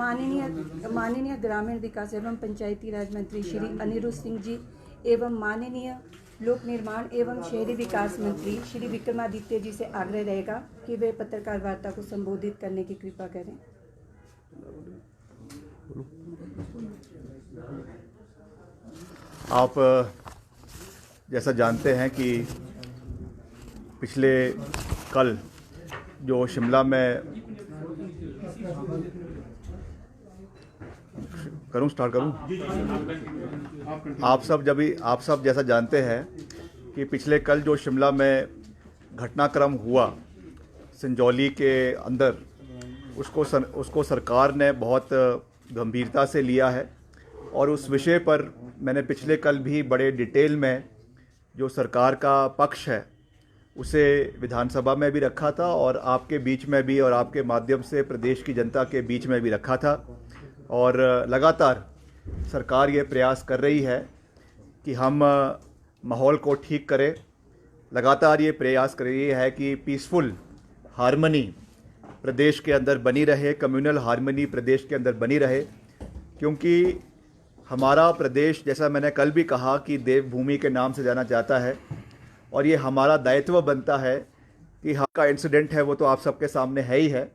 माननीय ग्रामीण विकास एवं पंचायती राज मंत्री श्री अनिरुद्ध सिंह जी एवं माननीय लोक निर्माण एवं शहरी विकास मंत्री श्री विक्रमादित्य जी से आग्रह रहेगा कि वे पत्रकार वार्ता को संबोधित करने की कृपा करें। आप जैसा जानते हैं कि पिछले कल जो शिमला में स्टार्ट करूं? आप सब जैसा जानते हैं कि पिछले कल जो शिमला में घटनाक्रम हुआ संजौली के अंदर, उसको सरकार ने बहुत गंभीरता से लिया है और उस विषय पर मैंने पिछले कल भी बड़े डिटेल में जो सरकार का पक्ष है उसे विधानसभा में भी रखा था और आपके बीच में भी और आपके माध्यम से प्रदेश की जनता के बीच में भी रखा था। और लगातार सरकार ये प्रयास कर रही है कि हम माहौल को ठीक करें। लगातार ये प्रयास कर रही है कि पीसफुल हार्मनी प्रदेश के अंदर बनी रहे, कम्युनल हार्मनी प्रदेश के अंदर बनी रहे, क्योंकि हमारा प्रदेश, जैसा मैंने कल भी कहा, कि देवभूमि के नाम से जाना जाता है और ये हमारा दायित्व बनता है कि का इंसिडेंट है वो तो आप सबके सामने है ही है,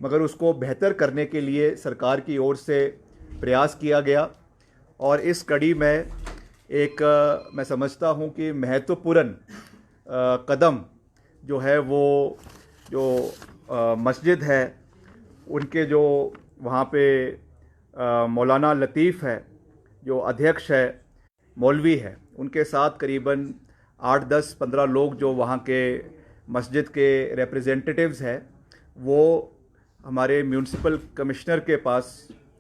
मगर उसको बेहतर करने के लिए सरकार की ओर से प्रयास किया गया। और इस कड़ी में एक मैं समझता हूँ कि महत्वपूर्ण कदम जो है वो जो मस्जिद है उनके जो वहाँ पे मौलाना लतीफ़ है जो अध्यक्ष है, मौलवी है, उनके साथ करीबन 8, 10, 15 लोग जो वहाँ के मस्जिद के रिप्रेजेंटेटिव्स हैं वो हमारे म्यूनिसिपल कमिश्नर के पास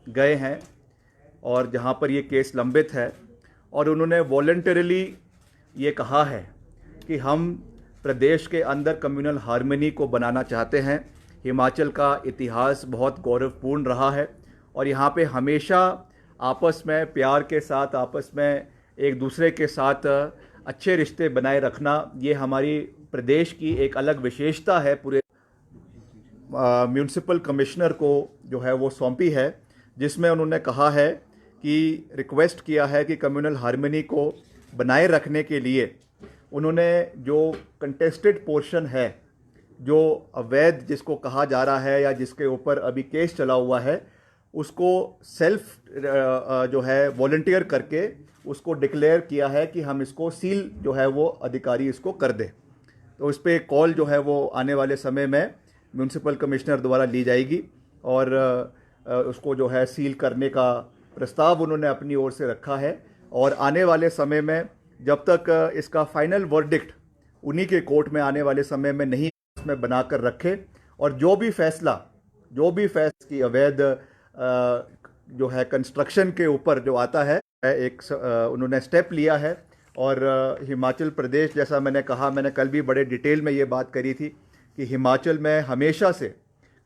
गए हैं और जहाँ पर ये केस लंबित है, और उन्होंने वॉलंटरीली ये कहा है कि हम प्रदेश के अंदर कम्युनल हार्मनी को बनाना चाहते हैं। हिमाचल का इतिहास बहुत गौरवपूर्ण रहा है और यहाँ पे हमेशा आपस में प्यार के साथ, आपस में एक दूसरे के साथ अच्छे रिश्ते बनाए रखना, ये हमारी प्रदेश की एक अलग विशेषता है। पूरे म्यूनिसिपल कमिश्नर को जो है वो सौंपी है, जिसमें उन्होंने कहा है कि रिक्वेस्ट किया है कि कम्युनल हार्मनी को बनाए रखने के लिए उन्होंने जो कंटेस्टेड पोर्शन है, जो अवैध जिसको कहा जा रहा है या जिसके ऊपर अभी केस चला हुआ है, उसको सेल्फ जो है वॉलंटियर करके उसको डिक्लेयर किया है कि हम इसको सील जो है वो अधिकारी इसको कर दे। तो इस पर कॉल जो है वो आने वाले समय में म्यूनिसिपल कमिश्नर द्वारा ली जाएगी और उसको जो है सील करने का प्रस्ताव उन्होंने अपनी ओर से रखा है। और आने वाले समय में जब तक इसका फाइनल वर्डिक्ट उन्हीं के कोर्ट में आने वाले समय में नहीं इसमें बनाकर रखे, और जो भी फैसला की अवैध जो है कंस्ट्रक्शन के ऊपर जो आता है, एक उन्होंने स्टेप लिया है। और हिमाचल प्रदेश, जैसा मैंने कहा, मैंने कल भी बड़े डिटेल में ये बात करी थी कि हिमाचल में हमेशा से,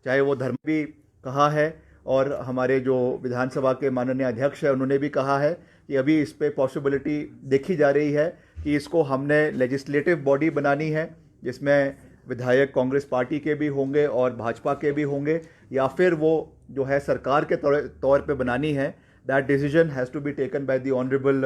चाहे वो धर्म भी कहा है और हमारे जो विधानसभा के माननीय अध्यक्ष है उन्होंने भी कहा है कि अभी इस पे पॉसिबिलिटी देखी जा रही है कि इसको हमने लेजिस्लेटिव बॉडी बनानी है, जिसमें विधायक कांग्रेस पार्टी के भी होंगे और भाजपा के भी होंगे, या फिर वो जो है सरकार के तौर पे बनानी है। That decision has to be taken by the honourable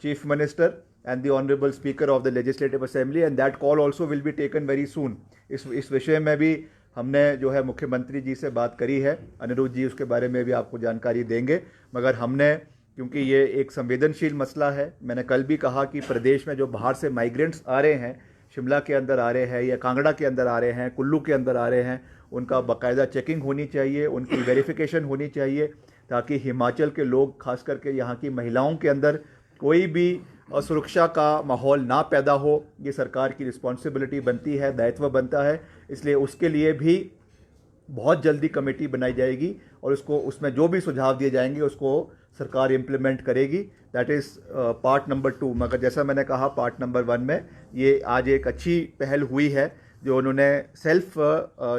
chief minister and the honourable speaker of the legislative assembly, and that call also will be taken very soon. इस विषय में भी हमने जो है मुख्यमंत्री जी से बात करी है, अनिरुद्ध जी उसके बारे में भी आपको जानकारी देंगे। मगर हमने, क्योंकि ये एक संवेदनशील मसला है, मैंने कल भी कहा कि प्रदेश में जो बाहर से माइग्रेंट्स आ रहे हैं, शिमला के अंदर आ रहे हैं या कांगड़ा के अंदर आ रहे हैं, कुल्लू के अंदर आ रहे हैं, उनका बाकायदा चेकिंग होनी चाहिए, उनकी वेरिफिकेशन होनी चाहिए, ताकि हिमाचल के लोग, खास करके यहाँ की महिलाओं के अंदर कोई भी असुरक्षा का माहौल ना पैदा हो। ये सरकार की रिस्पॉन्सिबिलिटी बनती है, दायित्व बनता है। इसलिए उसके लिए भी बहुत जल्दी कमेटी बनाई जाएगी और उसमें जो भी सुझाव दिए जाएंगे उसको सरकार इम्प्लीमेंट करेगी। That is part number 2। मगर जैसा मैंने कहा, पार्ट नंबर 1 में ये आज एक अच्छी पहल हुई है जो उन्होंने सेल्फ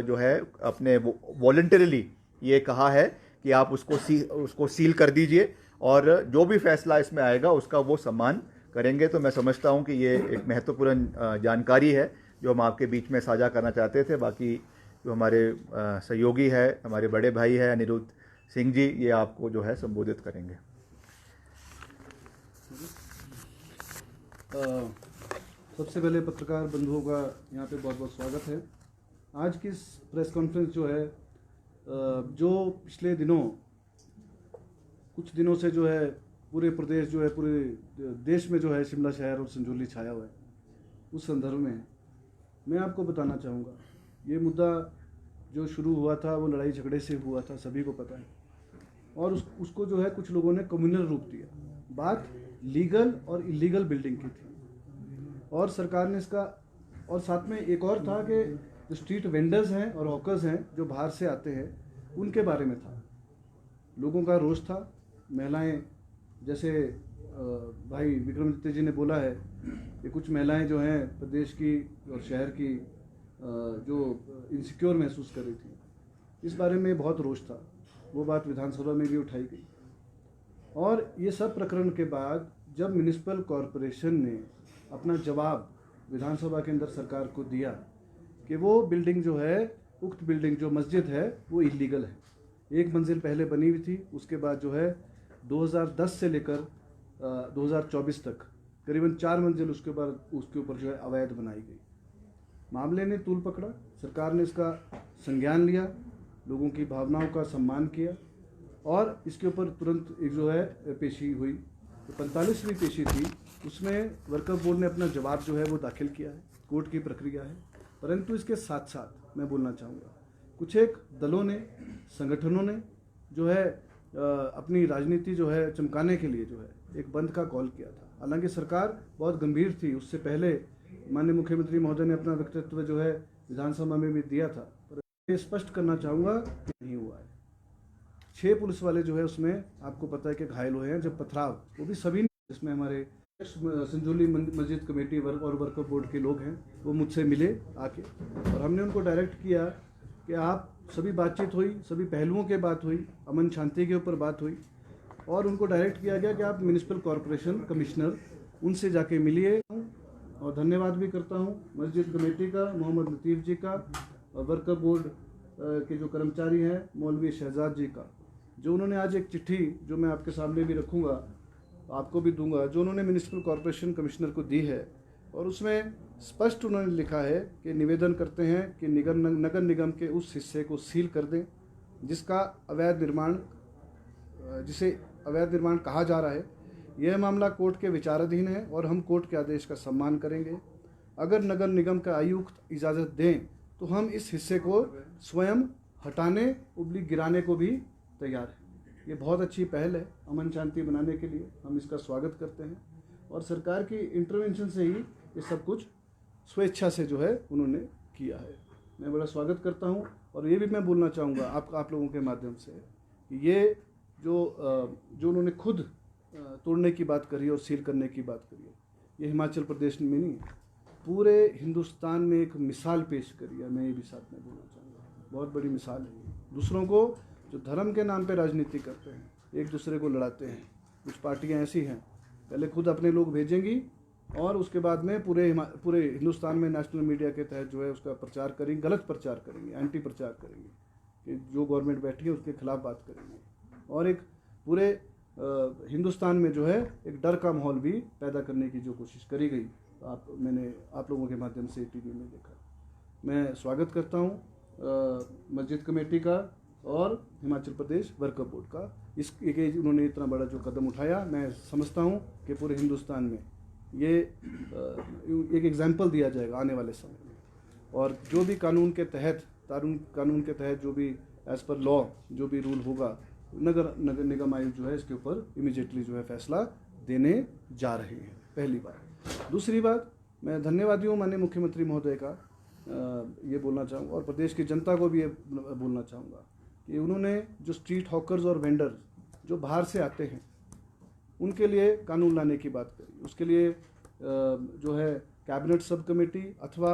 जो है अपने वॉलंटरीली ये कहा है कि आप उसको सील कर दीजिए और जो भी फैसला इसमें आएगा उसका वो सम्मान करेंगे। तो मैं समझता हूँ कि ये एक महत्वपूर्ण जानकारी है जो हम आपके बीच में साझा करना चाहते थे। बाकी जो हमारे सहयोगी है, हमारे बड़े भाई है अनिरुद्ध सिंह जी ये आपको जो है संबोधित करेंगे। सबसे पहले पत्रकार बंधुओं का यहाँ पे बहुत बहुत स्वागत है। आज की इस प्रेस कॉन्फ्रेंस जो है जो पिछले दिनों कुछ दिनों से जो है पूरे प्रदेश जो है पूरे देश में जो है शिमला शहर और संजौली छाया हुआ है, उस संदर्भ में मैं आपको बताना चाहूँगा ये मुद्दा जो शुरू हुआ था वो लड़ाई झगड़े से हुआ था, सभी को पता है, और उसको जो है कुछ लोगों ने कम्युनल रूप दिया। बात लीगल और इलीगल बिल्डिंग की थी और सरकार ने इसका, और साथ में एक और था कि जो स्ट्रीट वेंडर्स हैं और हॉकर्स हैं जो बाहर से आते हैं उनके बारे में था। लोगों का रोष था। महिलाएं, जैसे भाई विक्रमादित्य जी ने बोला है कि कुछ महिलाएं जो हैं प्रदेश की और शहर की जो इनसिक्योर महसूस कर रही थी, इस बारे में बहुत रोष था। वो बात विधानसभा में भी उठाई गई। और ये सब प्रकरण के बाद जब म्युनिसिपल कॉरपोरेशन ने अपना जवाब विधानसभा के अंदर सरकार को दिया कि वो बिल्डिंग जो है, उक्त बिल्डिंग जो मस्जिद है वो इलीगल है, एक मंजिल पहले बनी हुई थी, उसके बाद जो है 2010 से लेकर 2024 तक करीबन 4 मंजिल उसके ऊपर जो है अवैध बनाई गई। मामले ने तूल पकड़ा, सरकार ने इसका संज्ञान लिया, लोगों की भावनाओं का सम्मान किया और इसके ऊपर तुरंत एक जो है पेशी हुई। तो 45वीं पेशी थी, उसमें वर्कर बोर्ड ने अपना जवाब जो है वो दाखिल किया है, कोर्ट की प्रक्रिया है। परंतु इसके साथ साथ मैं बोलना चाहूँगा कुछ एक दलों ने, संगठनों ने जो है अपनी राजनीति जो है चमकाने के लिए जो है एक बंद का कॉल किया था। हालांकि सरकार बहुत गंभीर थी, उससे पहले माननीय मुख्यमंत्री महोदय ने अपना वक्तव्य जो है विधानसभा में भी दिया था, पर ये स्पष्ट करना चाहूँगा कि नहीं हुआ है। 6 पुलिस वाले जो है उसमें आपको पता है कि घायल हुए हैं, जब पथराव, वो भी सभी, जिसमें हमारे संजौली मस्जिद कमेटी और वर्कर बोर्ड के लोग हैं, वो मुझसे मिले आके और हमने उनको डायरेक्ट किया कि आप सभी बातचीत हुई, सभी पहलुओं के बात हुई, अमन शांति के ऊपर बात हुई और उनको डायरेक्ट किया गया कि आप म्युनिसिपल कॉरपोरेशन कमिश्नर उनसे जाके मिलिए। और धन्यवाद भी करता हूँ मस्जिद कमेटी का, मोहम्मद लतीफ़ जी का, और वर्कर बोर्ड के जो कर्मचारी हैं मौलवी शहजाद जी का, जो उन्होंने आज एक चिट्ठी जो मैं आपके सामने भी रखूँगा, आपको भी दूंगा, जो उन्होंने म्युनिसिपल कॉरपोरेशन कमिश्नर को दी है। और उसमें स्पष्ट उन्होंने लिखा है कि निवेदन करते हैं कि नगर निगम के उस हिस्से को सील कर दें जिसका अवैध निर्माण, जिसे अवैध निर्माण कहा जा रहा है। यह मामला कोर्ट के विचाराधीन है और हम कोर्ट के आदेश का सम्मान करेंगे। अगर नगर निगम का आयुक्त इजाज़त दें तो हम इस हिस्से को स्वयं हटाने, गिराने को भी तैयार हैं। ये बहुत अच्छी पहल है अमन शांति बनाने के लिए, हम इसका स्वागत करते हैं और सरकार की इंटरवेंशन से ही ये सब कुछ स्वेच्छा से जो है उन्होंने किया है। मैं बड़ा स्वागत करता हूँ। और ये भी मैं बोलना चाहूँगा आप लोगों के माध्यम से कि ये जो उन्होंने खुद तोड़ने की बात करी और सील करने की बात करी है, ये हिमाचल प्रदेश में नहीं, पूरे हिंदुस्तान में एक मिसाल पेश करी है। मैं ये भी साथ में बोलना चाहूँगा, बहुत बड़ी मिसाल है। दूसरों को जो धर्म के नाम पे राजनीति करते हैं, एक दूसरे को लड़ाते हैं, कुछ पार्टियां ऐसी हैं, पहले खुद अपने लोग भेजेंगी और उसके बाद में पूरे हिंदुस्तान में नेशनल मीडिया के तहत जो है उसका प्रचार करेंगे, गलत प्रचार करेंगे, एंटी प्रचार करेंगे कि जो गवर्नमेंट बैठी है उसके खिलाफ बात करेंगे और एक पूरे हिंदुस्तान में जो है एक डर का माहौल भी पैदा करने की जो कोशिश करी गई, मैंने आप लोगों के माध्यम से टीवी में देखा। मैं स्वागत करता हूँ मस्जिद कमेटी का और हिमाचल प्रदेश वर्कर बोर्ड का, उन्होंने इतना बड़ा जो कदम उठाया। मैं समझता हूँ कि पूरे हिंदुस्तान में ये एक एग्जाम्पल दिया जाएगा आने वाले समय में। और जो भी कानून के तहत जो भी एज पर लॉ जो भी रूल होगा, नगर निगम आयोग जो है इसके ऊपर इमीडिएटली जो है फैसला देने जा रहे हैं। पहली बात। दूसरी बात, मैं धन्यवादी हूँ माननीय मुख्यमंत्री महोदय का, ये बोलना चाहूँगा और प्रदेश की जनता को भी ये बोलना चाहूँगा कि उन्होंने जो स्ट्रीट हॉकर्स और वेंडर्स जो बाहर से आते हैं उनके लिए कानून लाने की बात करी। उसके लिए जो है कैबिनेट सब कमेटी अथवा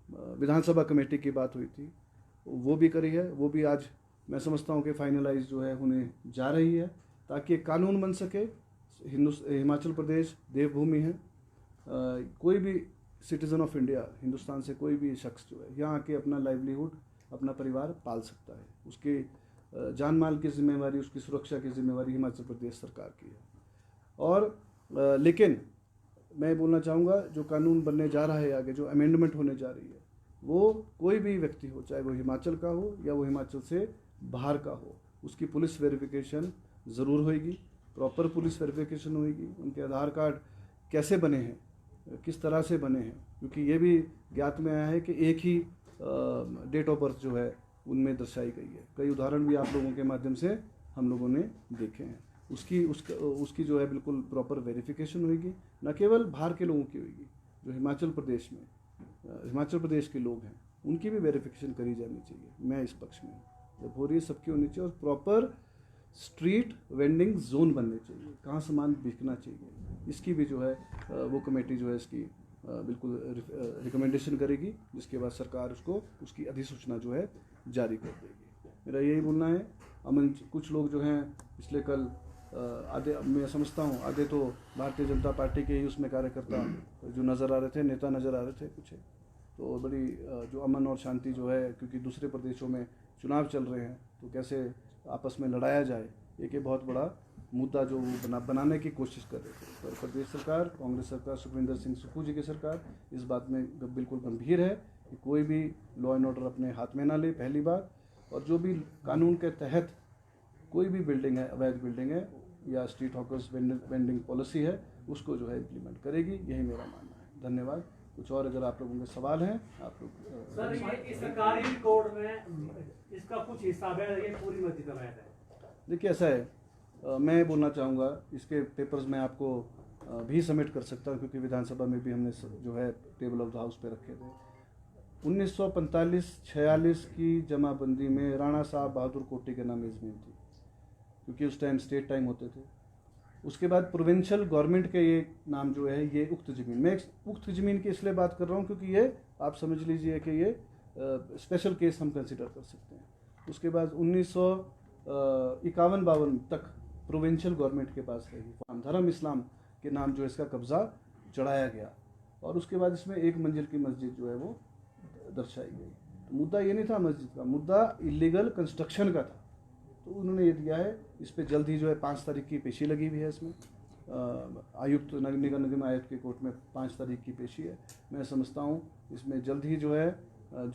विधानसभा कमेटी की बात हुई थी, वो भी करी है। वो भी आज मैं समझता हूँ कि फाइनलाइज जो है होने जा रही है ताकि एक कानून बन सके। हिमाचल प्रदेश देवभूमि है, कोई भी सिटीज़न ऑफ इंडिया, हिंदुस्तान से कोई भी शख्स जो है यहाँ आके अपना लाइवलीहुड, अपना परिवार पाल सकता है। उसके जान माल की जिम्मेवारी, उसकी सुरक्षा की जिम्मेवारी हिमाचल प्रदेश सरकार की है। और लेकिन मैं बोलना चाहूँगा, जो कानून बनने जा रहा है आगे, जो अमेंडमेंट होने जा रही है, वो कोई भी व्यक्ति हो, चाहे वो हिमाचल का हो या वो हिमाचल से बाहर का हो, उसकी पुलिस वेरिफिकेशन ज़रूर होगी, प्रॉपर पुलिस वेरिफिकेशन होगी। उनके आधार कार्ड कैसे बने हैं, किस तरह से बने हैं, क्योंकि ये भी ज्ञात में आया है कि एक ही डेट ऑफ बर्थ जो है उनमें दर्शाई गई है। कई उदाहरण भी आप लोगों के माध्यम से हम लोगों ने देखे हैं। उसकी जो है बिल्कुल प्रॉपर वेरिफिकेशन होगी, न केवल बाहर के लोगों की होगी, जो हिमाचल प्रदेश के लोग हैं उनकी भी वेरिफिकेशन करी जानी चाहिए। मैं इस पक्ष में जब हो रही है सबकी होनी चाहिए, और प्रॉपर स्ट्रीट वेंडिंग जोन बनने चाहिए, कहाँ सामान बिकना चाहिए, इसकी भी जो है वो कमेटी जो है इसकी बिल्कुल रिकमेंडेशन करेगी, जिसके बाद सरकार उसकी अधिसूचना जो है जारी कर देगी। मेरा यही बोलना है। अमन, कुछ लोग जो हैं पिछले कल आधे, मैं समझता हूँ आधे तो भारतीय जनता पार्टी के ही उसमें कार्यकर्ता जो नज़र आ रहे थे, नेता नज़र आ रहे थे कुछ, तो बड़ी जो अमन और शांति जो है, क्योंकि दूसरे प्रदेशों में चुनाव चल रहे हैं तो कैसे आपस में लड़ाया जाए, एक बहुत बड़ा मुद्दा जो वो बनाने की कोशिश कर रहे थे। तो प्रदेश सरकार, कांग्रेस सरकार, सुखविंदर सिंह सुक्खू जी की सरकार इस बात में बिल्कुल गंभीर है कि कोई भी लॉ एंड ऑर्डर अपने हाथ में ना ले, पहली बात, और जो भी कानून के तहत कोई भी बिल्डिंग है, अवैध बिल्डिंग है या स्ट्रीट हॉकर्स वेंडिंग पॉलिसी है, उसको जो है इम्प्लीमेंट करेगी। यही मेरा मानना है। धन्यवाद। कुछ और अगर आप लोगों के सवाल हैं आप लोग। सर, ये सरकारी कोड में इसका कुछ हिस्सा है, ये पूरी मस्जिद अवैध है। देखिए ऐसा है, मैं बोलना चाहूँगा, इसके पेपर्स मैं आपको भी सबमिट कर सकता हूँ, क्योंकि विधानसभा में भी हमने जो है टेबल ऑफ द हाउस पे रखे थे। 1945-46 की जमाबंदी में राणा साहब बहादुर कोटी के नाम ज़मीन थी, क्योंकि उस टाइम स्टेट टाइम होते थे। उसके बाद प्रोविंशियल गवर्नमेंट के ये नाम जो है, ये उक्त ज़मीन, मैं उक्त ज़मीन की इसलिए बात कर रहा हूँ क्योंकि ये आप समझ लीजिए कि ये स्पेशल केस हम कंसिडर कर सकते हैं। उसके बाद 1951-52 तक प्रोविंशियल गवर्नमेंट के पास रही। धर्म इस्लाम के नाम जो इसका कब्ज़ा चढ़ाया गया, और उसके बाद इसमें एक मंजिल की मस्जिद जो है वो दर्शाई गई। तो मुद्दा ये नहीं था मस्जिद का, मुद्दा इलीगल कंस्ट्रक्शन का था। तो उन्होंने ये दिया है, इस पे जल्द ही जो है 5 तारीख की पेशी लगी हुई है। इसमें आयुक्त निगम निगम आयुक्त की कोर्ट में 5 तारीख की पेशी है। मैं समझता हूँ इसमें जल्द ही जो है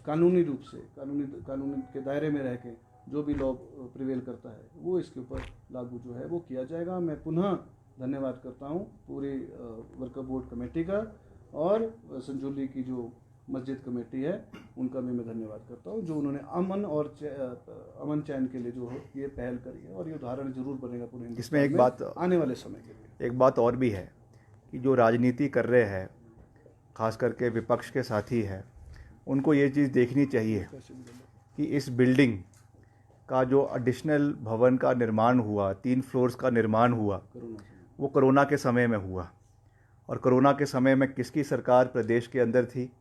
कानूनी रूप से कानून के दायरे में रह के जो भी लॉ प्रिवेल करता है वो इसके ऊपर लागू जो है वो किया जाएगा। मैं पुनः धन्यवाद करता हूँ पूरी वर्कर बोर्ड कमेटी का, और संजौली की जो मस्जिद कमेटी है उनका भी मैं धन्यवाद करता हूँ, जो उन्होंने अमन चैन के लिए जो ये पहल करी है, और ये उदाहरण जरूर बनेगा पूरे हिंदुस्तान इसमें एक बात आने वाले समय के लिए। एक बात और भी है कि जो राजनीति कर रहे हैं, खास करके विपक्ष के साथी हैं, उनको ये चीज़ देखनी चाहिए कि इस बिल्डिंग का जो एडिशनल भवन का निर्माण हुआ, 3 फ्लोर्स का निर्माण हुआ, वो कोरोना के समय में हुआ। और कोरोना के समय में किसकी सरकार प्रदेश के अंदर थी,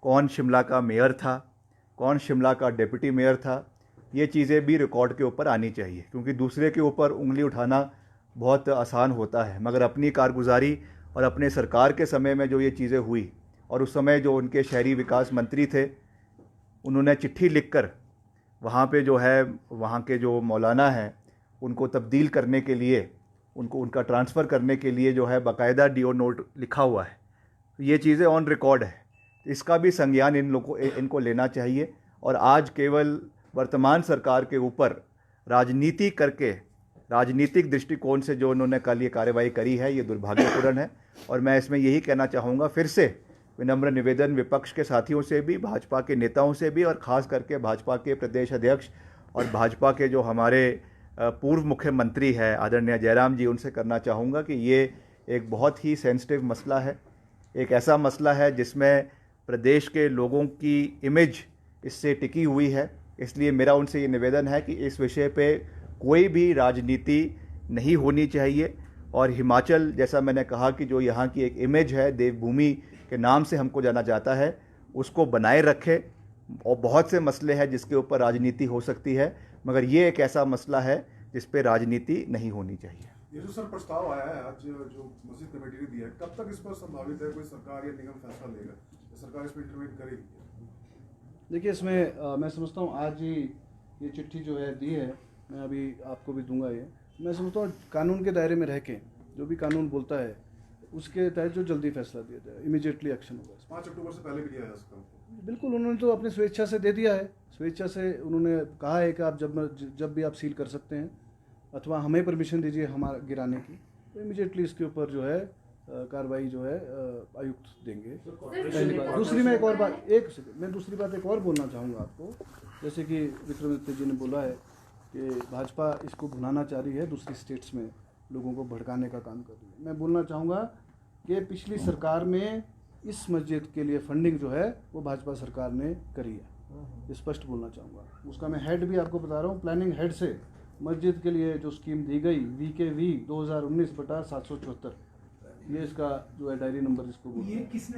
कौन शिमला का मेयर था, कौन शिमला का डिप्टी मेयर था, ये चीज़ें भी रिकॉर्ड के ऊपर आनी चाहिए, क्योंकि दूसरे के ऊपर उंगली उठाना बहुत आसान होता है, मगर अपनी कारगुजारी और अपने सरकार के समय में जो ये चीज़ें हुई, और उस समय जो उनके शहरी विकास मंत्री थे, उन्होंने चिट्ठी लिखकर वहाँ पे जो है वहाँ के जो मौलाना हैं उनको तब्दील करने के लिए, उनका ट्रांसफ़र करने के लिए जो है बाकायदा डीओ नोट लिखा हुआ है। ये चीज़ें ऑन रिकॉर्ड है, इसका भी संज्ञान इनको लेना चाहिए। और आज केवल वर्तमान सरकार के ऊपर राजनीति करके, राजनीतिक दृष्टिकोण से जो उन्होंने कल ये कार्रवाई करी है, ये दुर्भाग्यपूर्ण है। और मैं इसमें यही कहना चाहूँगा, फिर से विनम्र निवेदन विपक्ष के साथियों से भी, भाजपा के नेताओं से भी, और ख़ास करके भाजपा के प्रदेश अध्यक्ष और भाजपा के जो हमारे पूर्व मुख्यमंत्री है आदरणीय जयराम जी, उनसे करना चाहूँगा कि ये एक बहुत ही सेंसिटिव मसला है, एक ऐसा मसला है जिसमें प्रदेश के लोगों की इमेज इससे टिकी हुई है। इसलिए मेरा उनसे ये निवेदन है कि इस विषय पे कोई भी राजनीति नहीं होनी चाहिए। और हिमाचल, जैसा मैंने कहा कि जो यहाँ की एक इमेज है, देवभूमि के नाम से हमको जाना जाता है, उसको बनाए रखे। और बहुत से मसले हैं जिसके ऊपर राजनीति हो सकती है, मगर ये एक ऐसा मसला है जिस पे राजनीति नहीं होनी चाहिए। ये जो सर प्रस्ताव आया है आज जो मस्जिद कमेटी ने दिया है, कब तक इस पर संभावित है कोई सरकार या निगम फैसला लेगा, सरकार इस पर इंटरवेन करेगी? देखिए इसमें मैं समझता हूँ आज ही ये चिट्ठी जो है दी है, मैं अभी आपको भी दूंगा ये। मैं समझता हूँ कानून के दायरे में रह के जो भी कानून बोलता है उसके तहत जो जल्दी फैसला दिया जाए, इमीडिएटली एक्शन होगा। 5 अक्टूबर से पहले भी दिया है इसका। बिल्कुल, उन्होंने तो अपनी स्वेच्छा से दे दिया है। स्वेच्छा से उन्होंने कहा है कि आप जब भी आप सील कर सकते हैं अथवा हमें परमिशन दीजिए हमारा गिराने की, तो इमीडिएटली इसके ऊपर जो है कार्रवाई जो है आयुक्त देंगे। पहली बात। दूसरी मैं एक और बात एक और बोलना चाहूँगा आपको। जैसे कि विक्रमादित्य जी ने बोला है कि भाजपा इसको भुनाना चाह रही है, दूसरी स्टेट्स में लोगों को भड़काने का काम कर रही है। मैं बोलना चाहूँगा कि पिछली सरकार में इस मस्जिद के लिए फंडिंग जो है वो भाजपा सरकार ने करी है, स्पष्ट बोलना चाहूँगा। उसका मैं हेड भी आपको बता रहा हूँ, प्लानिंग हेड से मस्जिद के लिए जो स्कीम दी गई VKV 2019/774, ये इसका जो है डायरी नंबर इसको बोलते हैं। किसने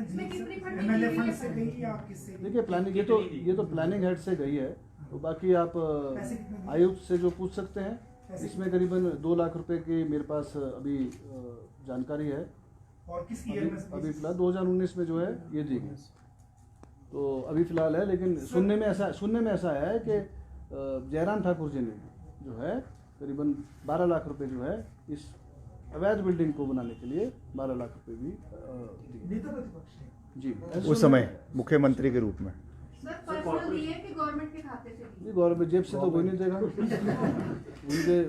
MLA फंड से गई या किससे? देखिए प्लानिंग ये तो प्लानिंग हेड से गई है, तो बाकी आप आयुक्त से जो पूछ सकते हैं। इसमें करीबन 2 लाख रुपए की मेरे पास अभी जानकारी है। और किस ईयर में? अभी फिलहाल 2019 में जो है ये दी गई, तो अभी फिलहाल है। लेकिन सुनने में ऐसा आया है कि जयराम ठाकुर जी ने जो है करीबन 12 लाख रुपए जो है इस अवैध बिल्डिंग को बनाने के लिए 12 लाख रुपए भी दिए। नेता प्रतिपक्ष ने? जी, उस समय मुख्यमंत्री के रूप में। सर पर्सनल दिए कि गवर्नमेंट के खाते से दिए? नहीं, गवर्नमेंट जेब से तो कोई नहीं देगा।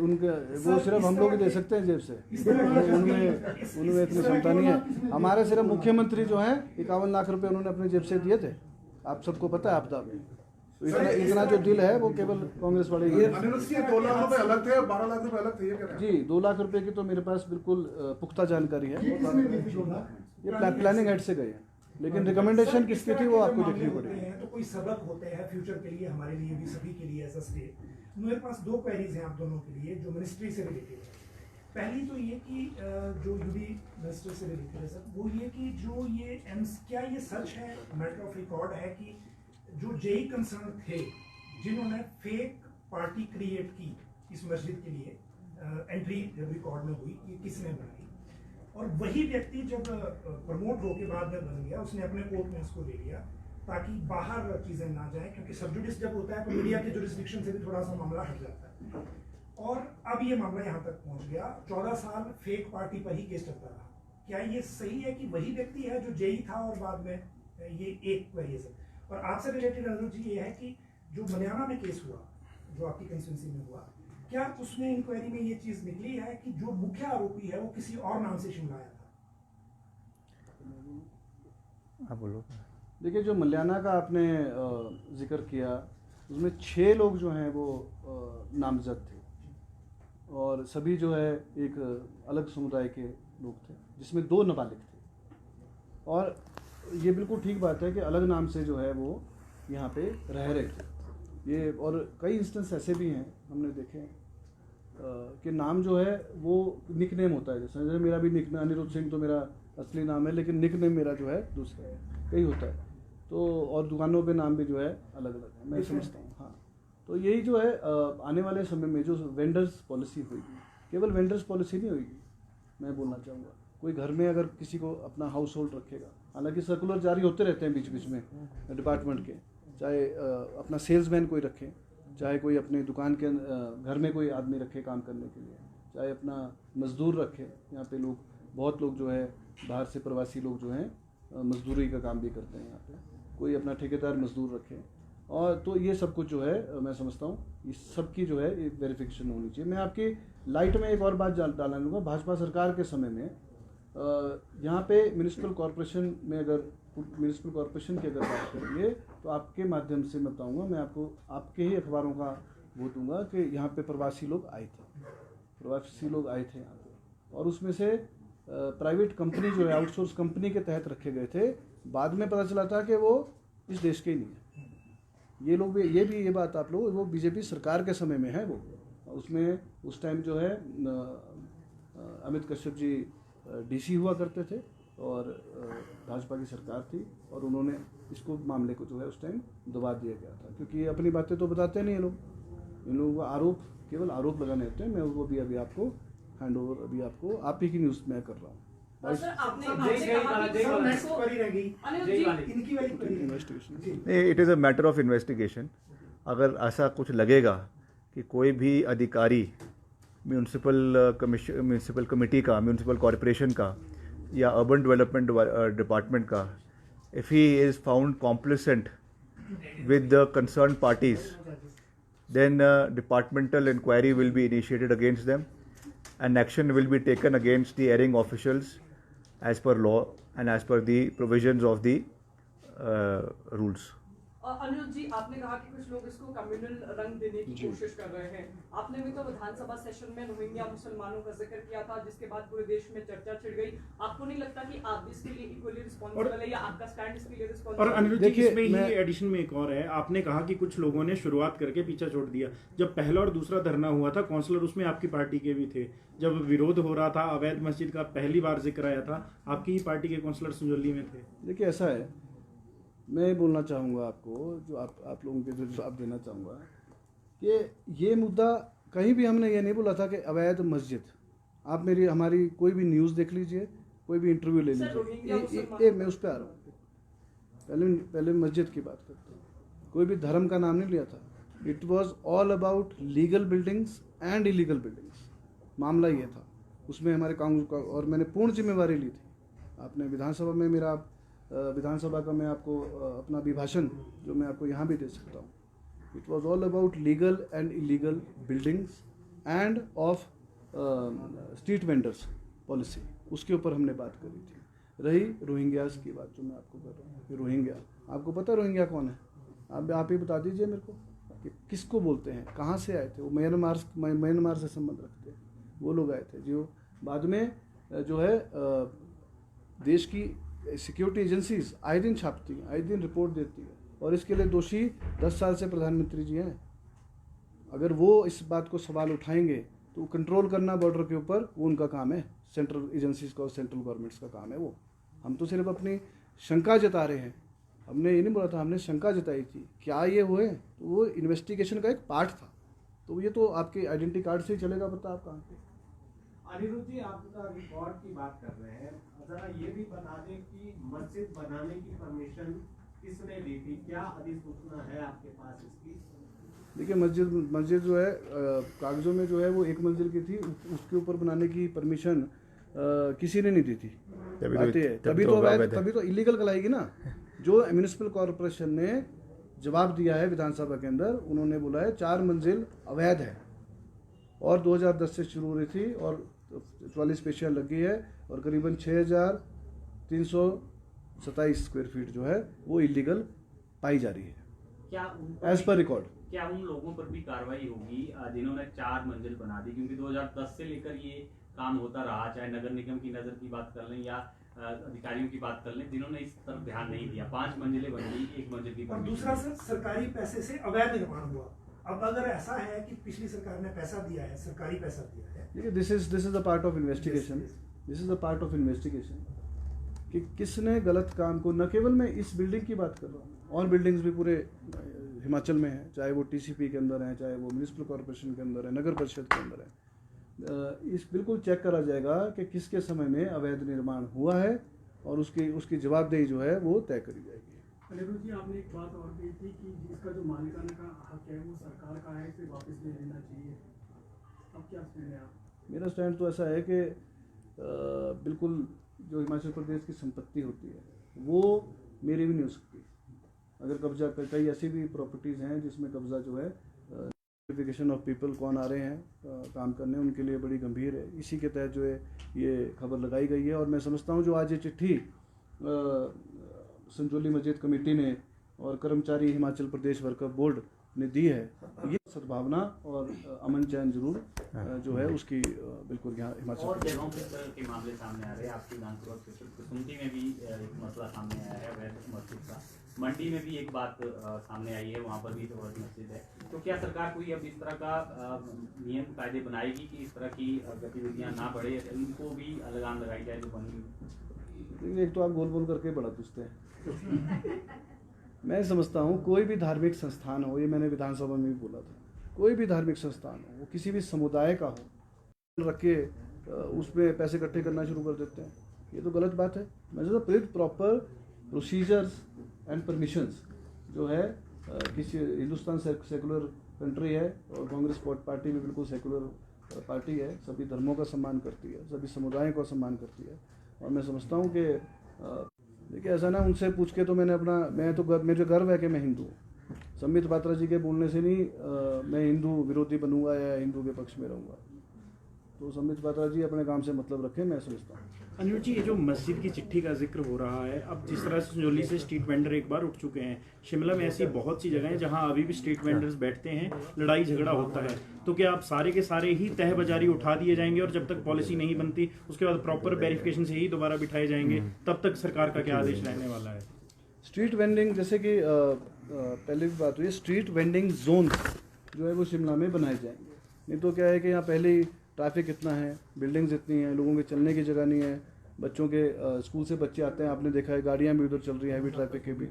उनके वो सिर्फ हम लोग ही दे सकते हैं जेब से, उनमें इतनी क्षमता नहीं है। हमारे सिर्फ मुख्यमंत्री जो है 51 लाख रुपए उन्होंने अपने जेब से दिए थे, आप सबको पता है आपदा में। तो इतना जो दिल है वो केवल कांग्रेस वाले ही। अनिरुद्ध सिंह 2 लाख रुपए अलग थे और 12 लाख रुपए अलग थे, ये कह रहे हैं? जी, 2 लाख रुपए की तो मेरे पास बिल्कुल पुख्ता जानकारी है। ये प्लानिंग हेड से गए हैं, लेकिन रिकमेंडेशन किसकी थी वो आपको देखनी पड़ेगी। तो कोई सबक होते हैं फ्यूचर के लिए, हमारे लिए भी, सभी के लिए एज अ स्टेट। मेरे पास 2 क्वेरीज हैं आप दोनों के लिए जो मिनिस्ट्री से रिलेटेड है। पहली तो ये कि जो यूडी मिनिस्टर से रिलेटेड है सर, वो ये कि जो ये क्या ये सच है, मैटर ऑफ रिकॉर्ड है कि जो जेई कंसर्न थे जिन्होंने फेक पार्टी क्रिएट की इस मस्जिद के लिए, एंट्री जब रिकॉर्ड में हुई, ये किसने बनाई? और वही व्यक्ति जब प्रमोट होके बाद में बन गया, उसने अपने कोर्ट में इसको ले लिया ताकि बाहर चीजें ना जाए, क्योंकि सबजुडिस जब होता है तो मीडिया के जुरिस्डिक्शन से भी थोड़ा सा मामला हट जाता है। और अब ये मामला यहाँ तक पहुंच गया, 14 साल फेक पार्टी पर ही केस चलता रहा। क्या ये सही है कि वही व्यक्ति है जो जेई था और बाद में ये एक क्वेरी है? और आपसे रिलेटेड अनुरोध जी ये है कि जो मनियाना में केस हुआ, जो आपकी कंस्टिट्यूंसी में हुआ, क्या उसमें इंक्वायरी में ये चीज निकली है कि जो मुख्य आरोपी है वो किसी और नाम से शिमलाया था? आप बोलो। देखिए, जो मल्याना का आपने जिक्र किया उसमें 6 लोग जो हैं वो नामजद थे और सभी जो है एक अलग समुदाय के लोग थे, जिसमें 2 नाबालिग थे। और ये बिल्कुल ठीक बात है कि अलग नाम से जो है वो यहाँ पे रह रहे थे ये। और कई इंस्टेंस ऐसे भी हैं हमने देखे कि नाम जो है वो निकनेम होता है। जैसे मेरा भी निकनेम अनिरुद्ध सिंह तो मेरा असली नाम है, लेकिन निकनेम मेरा जो है दूसरा है, कई होता है। तो और दुकानों पे नाम भी जो है अलग अलग है, मैं समझता हूँ। हाँ, तो यही जो है आने वाले समय में जो वेंडर्स पॉलिसी होगी, केवल वेंडर्स पॉलिसी नहीं होगी, मैं बोलना चाहूँगा। कोई घर में अगर किसी को अपना हाउस होल्ड रखेगा, हालांकि सर्कुलर जारी होते रहते हैं बीच बीच में डिपार्टमेंट के, चाहे अपना सेल्समैन कोई रखे, चाहे कोई अपनी दुकान के घर में कोई आदमी रखे काम करने के लिए, चाहे अपना मजदूर रखे। यहाँ पे लोग, बहुत लोग जो है बाहर से प्रवासी लोग जो हैं मजदूरी का काम भी करते हैं यहाँ पे, कोई अपना ठेकेदार मजदूर रखे। और तो ये सब कुछ जो है मैं समझता हूँ इस सब की जो है एक वेरिफिकेशन होनी चाहिए। मैं आपकी लाइट में एक और बात डालना लूँगा। भाजपा सरकार के समय में यहाँ पे म्यूनिसिपल कॉरपोरेशन में, अगर म्यूनिसिपल कॉरपोरेशन की अगर बात करेंगे तो आपके माध्यम से मैं बताऊँगा, मैं आपको आपके ही अखबारों का वो दूँगा कि यहाँ पे प्रवासी लोग आए थे यहाँ पे, और उसमें से प्राइवेट कंपनी जो है, आउटसोर्स कंपनी के तहत रखे गए थे। बाद में पता चला था कि वो इस देश के ही नहीं है। ये लोग भी ये बात आप लोग, वो बीजेपी सरकार के समय में है वो। उसमें उस टाइम जो है अमित कश्यप जी डीसी हुआ करते थे और भाजपा की सरकार थी, और उन्होंने इसको मामले को जो है उस टाइम दबा दिया गया था, क्योंकि ये अपनी बातें तो बताते नहीं ये लोग। इन लोगों का आरोप, केवल आरोप लगाने होते हैं। मैं वो भी अभी आपको हैंड ओवर, अभी आपको आप ही की न्यूज़ में कर रहा हूँ। इनकी वाली It is a matter of investigation. अगर ऐसा कुछ लगेगा कि कोई भी अधिकारी म्यूनसिपल कमेटी का, म्यूनसिपल कॉरपोरेशन का या अर्बन डेवलपमेंट डिपार्टमेंट का, if he is found कॉम्प्लिसेंट with the concerned parties, then departmental inquiry will be initiated against them and action will be taken against the erring officials as per law and as per the provisions of the rules. Aniruddh ji, आपने कहा कि कुछ लोग इसको communal रंग देने की कोशिश कर रहे हैं। आपने भी तो विधानसभा सेशन में रोहिंग्या मुसलमानों का जिक्र किया था, जिसके बाद पूरे देश में चर्चा छिड़ गई। आपको नहीं लगता कि आप इसके लिए इक्वली रिस्पॉन्सिबल है या आपका स्टैंड इसके लिए रिस्पॉन्सिबल? और अनिरुद्ध जी, इसमें ही एडिशन में एक और है। आपने कहा कि कुछ लोगों ने शुरुआत करके पीछा छोड़ दिया। जब पहला और दूसरा धरना हुआ था, काउंसलर उसमें आपकी पार्टी के भी थे। जब विरोध हो रहा था, अवैध मस्जिद का पहली बार जिक्र आया था, आपकी ही पार्टी के काउंसलर संजौली में थे। देखिए, ऐसा है, मैं बोलना चाहूँगा आपको, जो आप लोगों के जो जवाब देना चाहूँगा कि ये मुद्दा कहीं भी हमने ये नहीं बोला था कि अवैध मस्जिद। आप हमारी कोई भी न्यूज़ देख लीजिए, कोई भी इंटरव्यू ले लीजिए। मैं उस पर आ रहा हूँ। पहले मस्जिद की बात करते हैं। कोई भी धर्म का नाम नहीं लिया था। It was all about legal buildings and illegal buildings. मामला ये था, उसमें हमारे कांग्रेस का, और मैंने पूर्ण जिम्मेवारी ली थी। आपने विधानसभा में विधानसभा का मैं आपको अपना अभिभाषण जो मैं आपको यहाँ भी दे सकता हूँ। It was all about legal and illegal buildings end of street vendors policy, उसके ऊपर हमने बात करी थी। रही रोहिंग्यास की बात जो मैं आपको कर रहा हूँ कि रोहिंग्या, आपको पता है रोहिंग्या कौन है? आप ही बता दीजिए मेरे को कि किसको बोलते हैं, कहाँ से आए थे वो? म्यांमार से संबंध रखते हैं वो लोग आए थे, जो बाद में जो है देश की सिक्योरिटी एजेंसीज आए दिन छापती हैं, आए दिन रिपोर्ट देती है, और इसके लिए दोषी 10 साल से प्रधानमंत्री जी हैं। अगर वो इस बात को सवाल उठाएंगे तो कंट्रोल करना बॉर्डर के ऊपर वो उनका काम है, सेंट्रल एजेंसीज का और सेंट्रल गवर्नमेंट्स का काम है वो। हम तो सिर्फ अपनी शंका जता रहे हैं। हमने ये नहीं बोला था, हमने शंका जताई थी क्या ये हुए, तो वो इन्वेस्टिगेशन का एक पार्ट था। तो ये तो आपके आइडेंटिटी कार्ड से ही चलेगा, पता आप कहाँ के। अनिरुद्ध जी, आप रिकॉर्ड की बात कर रहे हैं, जरा ये भी बता दें कि मस्जिद बनाने की परमिशन किसने दी थी? क्या अधिसूचना है आपके पास इसकी? देखिए, मस्जिद जो है कागजों में जो है वो 1 मंजिल की थी, उसके ऊपर बनाने की परमिशन किसी ने नहीं दी थी। तभी तो इलीगल कहलाएगी ना। जो म्यूनिसिपल कॉरपोरेशन ने जवाब दिया है विधानसभा के अंदर, उन्होंने बोला है 4 मंजिल अवैध है और 2010 से शुरू हो रही थी और 44 पेशियाँ लग गई है और करीबन 6327 स्क्वायर फीट जो है वो इलीगल पाई जा रही है, क्या एज पर रिकॉर्ड। क्या उन लोगों पर भी कार्रवाई होगी जिन्होंने 4 मंजिल बना दी? क्योंकि 2010 से लेकर ये काम होता रहा, चाहे नगर निगम की नज़र की बात कर लें या अधिकारियों की बात कर लें, जिन्होंने इस तरफ ध्यान नहीं दिया। 5 मंजिलें बन गई, 1 मंजिल की। और दूसरा सर, सरकारी पैसे से अवैध निर्माण हुआ। अब अगर ऐसा है कि पिछली सरकार ने पैसा दिया है, सरकारी पैसा दिया है, देखिए, this is a part of investigation. This is a part of investigation कि किसने गलत काम को, न केवल मैं इस बिल्डिंग की बात कर रहा हूँ, और बिल्डिंग्स भी पूरे हिमाचल में हैं, चाहे वो टीसीपी के अंदर हैं, चाहे वो म्यूनिसिपल कॉरपोरेशन के अंदर है, नगर परिषद के अंदर है। इस बिल्कुल चेक करा जाएगा कि किसके समय में अवैध निर्माण हुआ है और उसकी जवाबदेही जो है वो तय करी जाएगी। अनिरुद्ध जी, आपने एक बात और कही थी कि जिसका जो मालिकाना का हक है वो सरकार का है, इसे वापस ले लेना चाहिए। अब क्या स्टैंड है आप? मेरा स्टैंड तो ऐसा है कि बिल्कुल जो हिमाचल प्रदेश की संपत्ति होती है वो मेरी भी नहीं हो सकती। अगर कब्जा, कई ऐसी भी प्रॉपर्टीज़ हैं जिसमें कब्जा जो है, नोटिफिकेशन ऑफ पीपल कौन आ रहे हैं काम करने, उनके लिए बड़ी गंभीर है। इसी के तहत जो है ये खबर लगाई गई है। और मैं समझता हूँ जो आज ये चिट्ठी संजौली मस्जिद कमेटी ने और कर्मचारी हिमाचल प्रदेश वर्कर बोर्ड ने दी है, ये सद्भावना और अमन चैन जरूर जो है उसकी बिल्कुल यहाँ हिमाचल और जगहों पर के मामले सामने आ रहे हैं। आपकी विधानसभा क्षेत्र कुसुम्पटी में भी एक मसला सामने आया है अवैध मस्जिद का। मंडी में भी एक बात सामने आई है, वहाँ पर भी अवैध मस्जिद है। तो क्या सरकार कोई अब इस तरह का नियम कायदे बनाएगी कि इस तरह की गतिविधियाँ ना बढ़े, इनको भी लगाम लगाई जाए जो बनी? एक तो आप गोल गोल करके बड़ा पूछते हैं। मैं समझता हूँ कोई भी धार्मिक संस्थान हो, ये मैंने विधानसभा में भी बोला था, कोई भी धार्मिक संस्थान हो, वो किसी भी समुदाय का हो, रख के उसमें पैसे इकट्ठे करना शुरू कर देते हैं, ये तो गलत बात है। मैं समझता हूँ प्रॉपर प्रोसीजर्स एंड परमिशंस जो है किसी हिंदुस्तान सेकुलर कंट्री है और कांग्रेस पार्टी भी बिल्कुल सेकुलर पार्टी है, सभी धर्मों का सम्मान करती है, सभी समुदायों का सम्मान करती है। और मैं समझता हूँ कि देखिए ऐसा ना उनसे पूछ के तो मुझे गर्व है कि मैं हिंदू हूँ। संबित पात्रा जी के बोलने से नहीं मैं हिंदू विरोधी बनूंगा या हिंदू के पक्ष में रहूँगा। तो संबित पात्रा जी अपने काम से मतलब रखें, मैं समझता हूँ। अनिरुद्ध जी, ये जो मस्जिद की चिट्ठी का जिक्र हो रहा है, अब जिस तरह से संजौली से स्ट्रीट वेंडर एक बार उठ चुके हैं, शिमला में ऐसी बहुत सी जगह हैं जहां अभी भी स्ट्रीट वेंडर्स बैठते हैं, लड़ाई झगड़ा होता है, तो क्या आप सारे के सारे ही तह बाजारी उठा दिए जाएंगे और जब तक पॉलिसी नहीं बनती उसके बाद प्रॉपर वेरिफिकेशन से ही दोबारा बिठाए जाएंगे? तब तक सरकार का क्या आदेश रहने वाला है? स्ट्रीट वेंडिंग, जैसे कि पहले भी बात हुई, स्ट्रीट वेंडिंग जोन जो है वो शिमला में बनाए जाएंगे। नहीं तो क्या है कि यहाँ पहले ही ट्रैफिक इतना है, बिल्डिंग्स इतनी हैं, लोगों के चलने की जगह नहीं है, बच्चों के स्कूल से बच्चे आते हैं, आपने देखा है गाड़ियाँ भी उधर चल रही हैं हैवी ट्रैफिक के भी।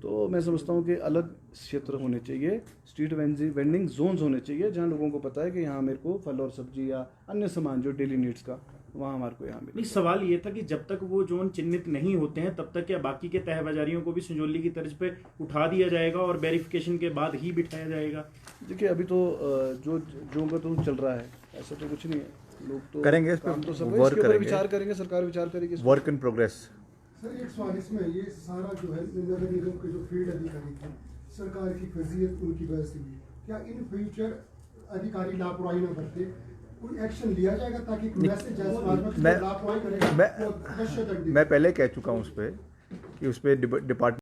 तो मैं समझता हूँ कि अलग क्षेत्र होने चाहिए, स्ट्रीट वेंडिंग जोन्स होने चाहिए जहाँ लोगों को पता है कि यहाँ मेरे को फल और सब्जी या अन्य सामान जो डेली नीड्स का, वहाँ हमारे को यहाँ नहीं, सवाल ये था कि जब तक वो जोन चिन्हित नहीं होते हैं तब तक क्या बाकी के तह बाजारियों को भी संजौली की तर्ज पे उठा दिया जाएगा और वेरिफिकेशन के बाद ही बिठाया जाएगा? देखिए अभी तो जो का तो चल रहा है, ऐसा तो कुछ नहीं है। लोग तो करेंगे इस पे, काम तो सब वर्क इसके ऊपर करेंगे, विचार करेंगे, सरकार विचार करेगी। Work in progress. सर एक सवाल इसमें, ये सारा जो है नगर निगम के जो फील्ड अधिकारी थे, सरकार की फजीयत उनकी वजह से हुई, क्या इन फ्यूचर अधिकारी लापरवाही न बरते, कोई एक्शन लिया जाएगा ताकि मैसेज लापरवाही करेगा? मैं पहले कह चुका हूँ उस पर कि उस पर डिपार्टमेंट